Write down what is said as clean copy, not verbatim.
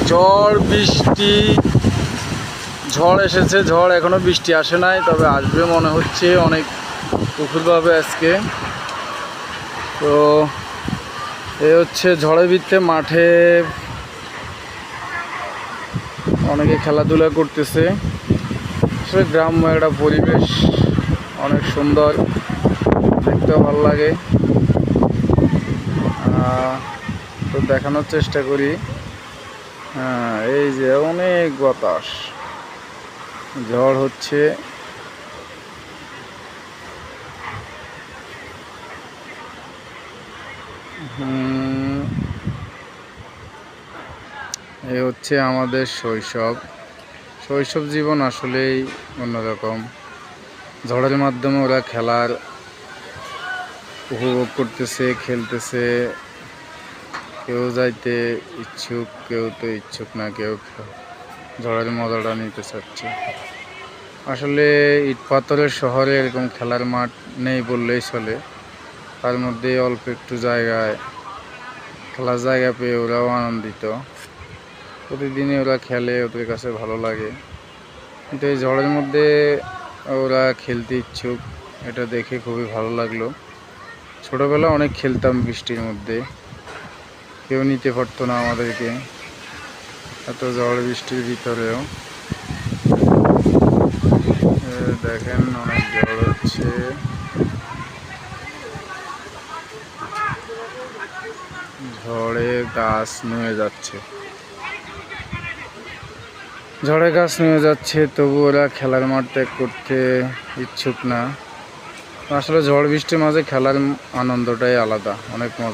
ঝড় বৃষ্টি, ঝড় এসেছে, ঝড় এখনো বৃষ্টি আসে নাই, তবে আসবে মনে হচ্ছে অনেক প্রখরভাবে আজকে। তো এ হচ্ছে ঝড়ের ভিত্তে মাঠে অনেকে খেলাধুলা করতেছে। আসলে গ্রাম্য একটা পরিবেশ, অনেক সুন্দর, দেখতেও ভালো লাগে। তো দেখানোর চেষ্টা করি। এই যে অনেক বাতাস, ঝড় হচ্ছে। এই হচ্ছে আমাদের শৈশব জীবন, আসলেই অন্যরকম। ঝড়ের মাধ্যমে ওরা খেলার উপভোগ করতেছে, খেলতেছে। কেউ যাইতে ইচ্ছুক, কেউ তো ইচ্ছুক না, কেউ ঝড়ের মজাটা নিতে চাচ্ছে। আসলে ইট পাথরের শহরে এরকম খেলার মাঠ নেই বললেই চলে। তার মধ্যে অল্প একটু জায়গায় খেলার জায়গা পেয়ে ওরাও আনন্দিত। প্রতিদিনই ওরা খেলে, ওদের কাছে ভালো লাগে। কিন্তু এই ঝড়ের মধ্যে ওরা খেলতে ইচ্ছুক, এটা দেখে খুবই ভালো লাগলো। ছোটোবেলা অনেক খেলতাম বৃষ্টির মধ্যে, কেউ নিতে পারতো না আমাদেরকে, এত ঝড় বৃষ্টির ভিতরেও। দেখেন অনেক ঝড় হচ্ছে। ঝড়ে গাছ নুয়ে যাচ্ছে, ঝড়ে গাছ নুয়ে যাচ্ছে, তবু ওরা খেলার মাঠ ত্যাগ করতে ইচ্ছুক না। আসলে ঝড় বৃষ্টির মাঝে খেলার আনন্দটাই আলাদা, অনেক মজা।